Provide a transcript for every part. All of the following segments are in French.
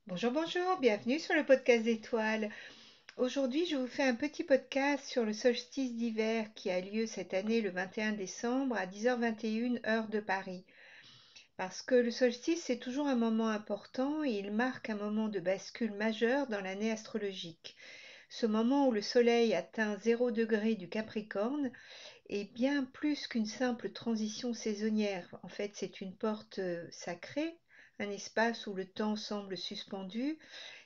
Bonjour, bonjour, bienvenue sur le podcast d'étoiles. Aujourd'hui, je vous fais un petit podcast sur le solstice d'hiver qui a lieu cette année le 21 décembre à 10h21 heure de Paris. Parce que le solstice, c'est toujours un moment important et il marque un moment de bascule majeur dans l'année astrologique. Ce moment où le soleil atteint 0 degré du Capricorne est bien plus qu'une simple transition saisonnière. En fait, c'est une porte sacrée, un espace où le temps semble suspendu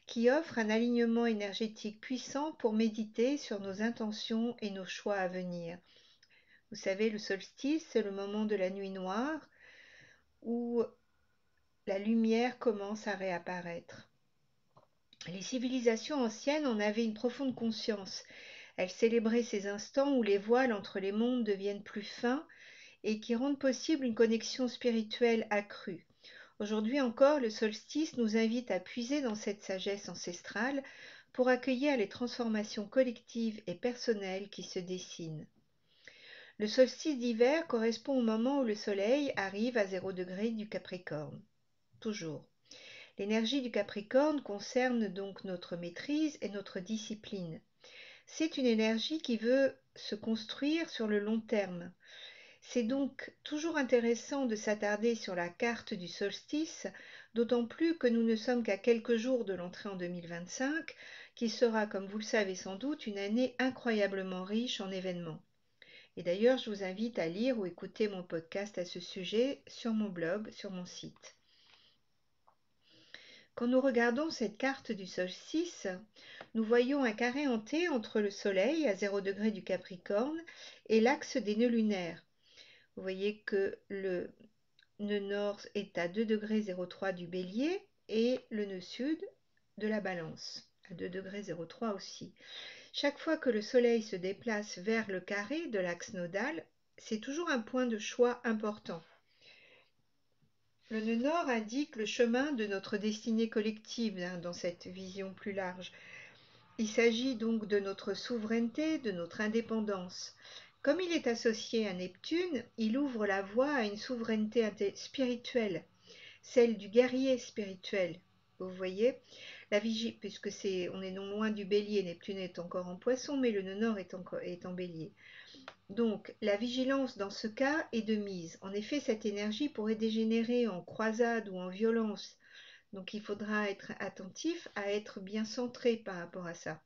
qui offre un alignement énergétique puissant pour méditer sur nos intentions et nos choix à venir. Vous savez, le solstice, c'est le moment de la nuit noire où la lumière commence à réapparaître. Les civilisations anciennes en avaient une profonde conscience. Elles célébraient ces instants où les voiles entre les mondes deviennent plus fins et qui rendent possible une connexion spirituelle accrue. Aujourd'hui encore, le solstice nous invite à puiser dans cette sagesse ancestrale pour accueillir les transformations collectives et personnelles qui se dessinent. Le solstice d'hiver correspond au moment où le soleil arrive à 0 degré du Capricorne. Toujours. L'énergie du Capricorne concerne donc notre maîtrise et notre discipline. C'est une énergie qui veut se construire sur le long terme. C'est donc toujours intéressant de s'attarder sur la carte du solstice, d'autant plus que nous ne sommes qu'à quelques jours de l'entrée en 2025, qui sera, comme vous le savez sans doute, une année incroyablement riche en événements. Et d'ailleurs, je vous invite à lire ou écouter mon podcast à ce sujet sur mon blog, sur mon site. Quand nous regardons cette carte du solstice, nous voyons un carré en T entre le Soleil à 0 degré du Capricorne et l'axe des nœuds lunaires. Vous voyez que le nœud nord est à 2 degrés 03 du Bélier et le nœud sud de la Balance, à 2 degrés 03 aussi. Chaque fois que le Soleil se déplace vers le carré de l'axe nodal, c'est toujours un point de choix important. Le nœud nord indique le chemin de notre destinée collective dans cette vision plus large. Il s'agit donc de notre souveraineté, de notre indépendance. Comme il est associé à Neptune, il ouvre la voie à une souveraineté spirituelle, celle du guerrier spirituel. Vous voyez, la vigie, puisque on est non loin du bélier, Neptune est encore en poisson, mais le nœud nord est en bélier. Donc, la vigilance dans ce cas est de mise. En effet, cette énergie pourrait dégénérer en croisade ou en violence. Donc, il faudra être attentif à être bien centré par rapport à ça.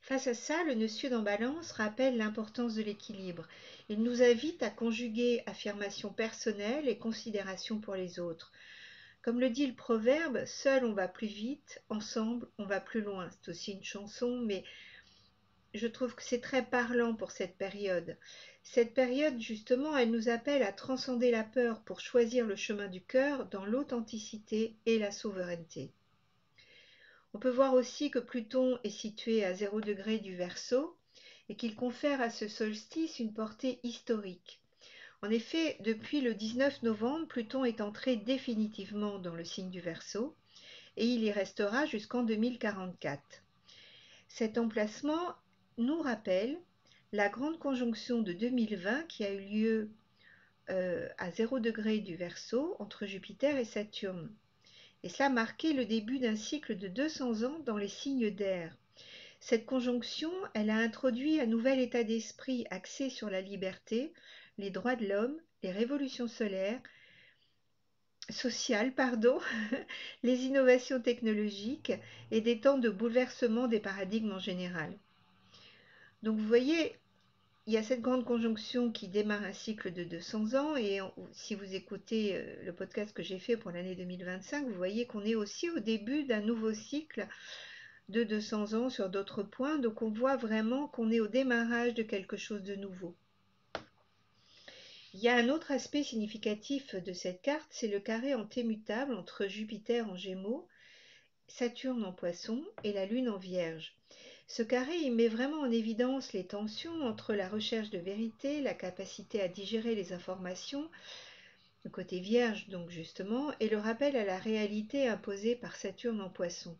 Face à ça, le nœud sud en balance rappelle l'importance de l'équilibre. Il nous invite à conjuguer affirmation personnelle et considération pour les autres. Comme le dit le proverbe, seul on va plus vite, ensemble on va plus loin. C'est aussi une chanson, mais je trouve que c'est très parlant pour cette période. Cette période, justement, elle nous appelle à transcender la peur pour choisir le chemin du cœur dans l'authenticité et la souveraineté. On peut voir aussi que Pluton est situé à 0 degré du Verseau et qu'il confère à ce solstice une portée historique. En effet, depuis le 19 novembre, Pluton est entré définitivement dans le signe du Verseau et il y restera jusqu'en 2044. Cet emplacement nous rappelle la grande conjonction de 2020 qui a eu lieu à 0 degré du Verseau entre Jupiter et Saturne. Et cela marquait le début d'un cycle de 200 ans dans les signes d'air. Cette conjonction, elle a introduit un nouvel état d'esprit axé sur la liberté, les droits de l'homme, les révolutions sociales, les innovations technologiques et des temps de bouleversement des paradigmes en général. Donc vous voyez, il y a cette grande conjonction qui démarre un cycle de 200 ans et si vous écoutez le podcast que j'ai fait pour l'année 2025, vous voyez qu'on est aussi au début d'un nouveau cycle de 200 ans sur d'autres points. Donc on voit vraiment qu'on est au démarrage de quelque chose de nouveau. Il y a un autre aspect significatif de cette carte, c'est le carré en T mutable entre Jupiter en Gémeaux, Saturne en Poisson et la Lune en Vierge. Ce carré, il met vraiment en évidence les tensions entre la recherche de vérité, la capacité à digérer les informations, le côté vierge donc justement, et le rappel à la réalité imposée par Saturne en Poisson.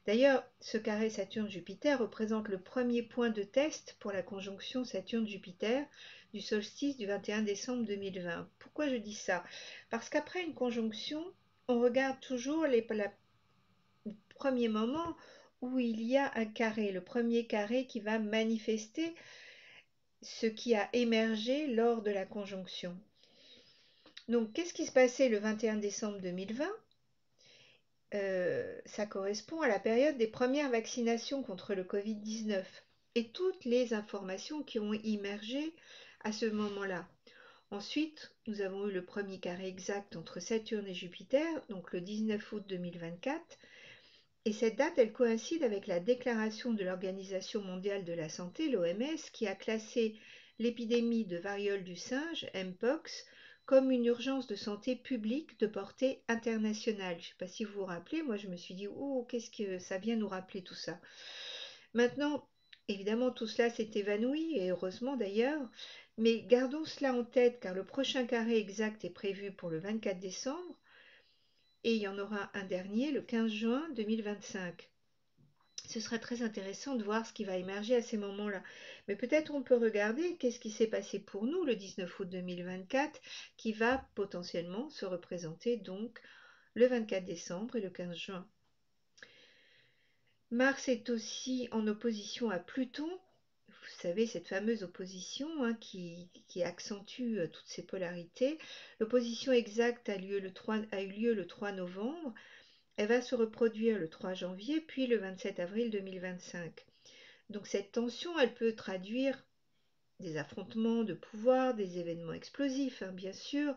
D'ailleurs, ce carré Saturne-Jupiter représente le premier point de test pour la conjonction Saturne-Jupiter du solstice du 21 décembre 2020. Pourquoi je dis ça? Parce qu'après une conjonction, on regarde toujours le premier moment où il y a un carré, le premier carré qui va manifester ce qui a émergé lors de la conjonction. Donc, qu'est-ce qui se passait le 21 décembre 2020? Ça correspond à la période des premières vaccinations contre le Covid-19 et toutes les informations qui ont émergé à ce moment-là. Ensuite, nous avons eu le premier carré exact entre Saturne et Jupiter, donc le 19 août 2024. Et cette date, elle coïncide avec la déclaration de l'Organisation mondiale de la santé, l'OMS, qui a classé l'épidémie de variole du singe, Mpox, comme une urgence de santé publique de portée internationale. Je ne sais pas si vous vous rappelez, moi je me suis dit, oh, qu'est-ce que ça vient nous rappeler tout ça. Maintenant, évidemment, tout cela s'est évanoui, et heureusement d'ailleurs, mais gardons cela en tête car le prochain carré exact est prévu pour le 24 décembre et il y en aura un dernier le 15 juin 2025. Ce sera très intéressant de voir ce qui va émerger à ces moments-là. Mais peut-être on peut regarder qu'est-ce qui s'est passé pour nous le 19 août 2024 qui va potentiellement se représenter donc le 24 décembre et le 15 juin. Mars est aussi en opposition à Pluton. Vous savez, cette fameuse opposition qui accentue toutes ces polarités. L'opposition exacte a eu lieu le 3 novembre. Elle va se reproduire le 3 janvier, puis le 27 avril 2025. Donc cette tension, elle peut traduire des affrontements de pouvoir, des événements explosifs, bien sûr,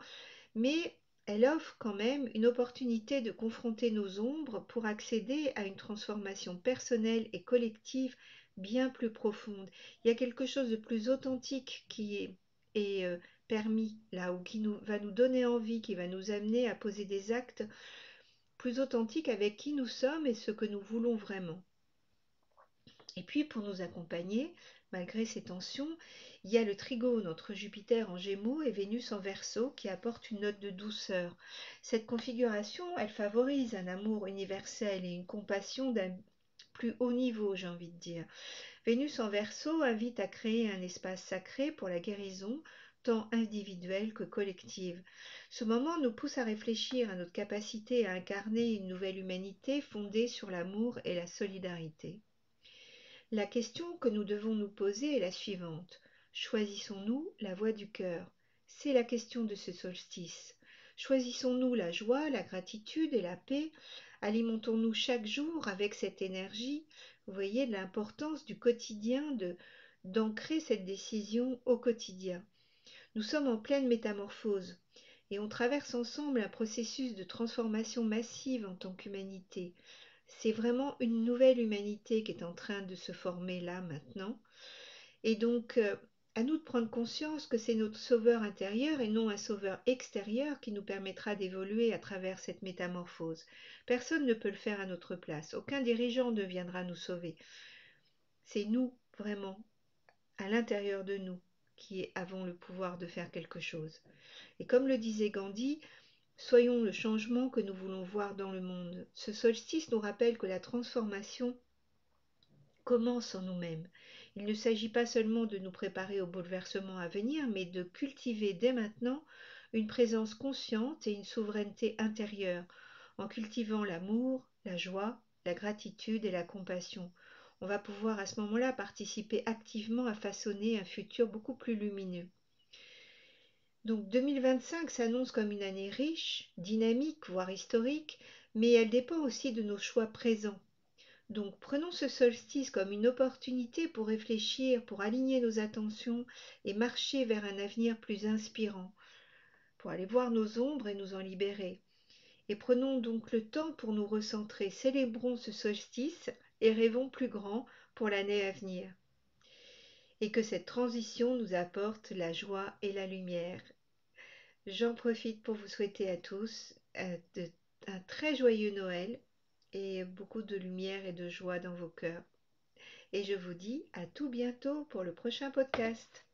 mais elle offre quand même une opportunité de confronter nos ombres pour accéder à une transformation personnelle et collective bien plus profonde. Il y a quelque chose de plus authentique qui est permis là, ou va nous donner envie, qui va nous amener à poser des actes plus authentiques avec qui nous sommes et ce que nous voulons vraiment. Et puis pour nous accompagner, malgré ces tensions, il y a le trigone entre Jupiter en Gémeaux et Vénus en Verseau qui apporte une note de douceur. Cette configuration, elle favorise un amour universel et une compassion d'un plus haut niveau, j'ai envie de dire. Vénus en Verseau invite à créer un espace sacré pour la guérison, tant individuelle que collective. Ce moment nous pousse à réfléchir à notre capacité à incarner une nouvelle humanité fondée sur l'amour et la solidarité. La question que nous devons nous poser est la suivante. Choisissons-nous la voie du cœur? C'est la question de ce solstice. Choisissons-nous la joie, la gratitude et la paix? Alimentons-nous chaque jour avec cette énergie? Vous voyez l'importance du quotidien, d'ancrer cette décision au quotidien. Nous sommes en pleine métamorphose et on traverse ensemble un processus de transformation massive en tant qu'humanité. C'est vraiment une nouvelle humanité qui est en train de se former là maintenant. Et donc, à nous de prendre conscience que c'est notre sauveur intérieur et non un sauveur extérieur qui nous permettra d'évoluer à travers cette métamorphose. Personne ne peut le faire à notre place. Aucun dirigeant ne viendra nous sauver. C'est nous, vraiment, à l'intérieur de nous, qui avons le pouvoir de faire quelque chose. Et comme le disait Gandhi, soyons le changement que nous voulons voir dans le monde. Ce solstice nous rappelle que la transformation commence en nous-mêmes. Il ne s'agit pas seulement de nous préparer au bouleversement à venir, mais de cultiver dès maintenant une présence consciente et une souveraineté intérieure, en cultivant l'amour, la joie, la gratitude et la compassion. On va pouvoir à ce moment-là participer activement à façonner un futur beaucoup plus lumineux. Donc 2025 s'annonce comme une année riche, dynamique, voire historique, mais elle dépend aussi de nos choix présents. Donc prenons ce solstice comme une opportunité pour réfléchir, pour aligner nos attentions et marcher vers un avenir plus inspirant, pour aller voir nos ombres et nous en libérer. Et prenons donc le temps pour nous recentrer, célébrons ce solstice et rêvons plus grand pour l'année à venir. Et que cette transition nous apporte la joie et la lumière. J'en profite pour vous souhaiter à tous un très joyeux Noël et beaucoup de lumière et de joie dans vos cœurs. Et je vous dis à tout bientôt pour le prochain podcast.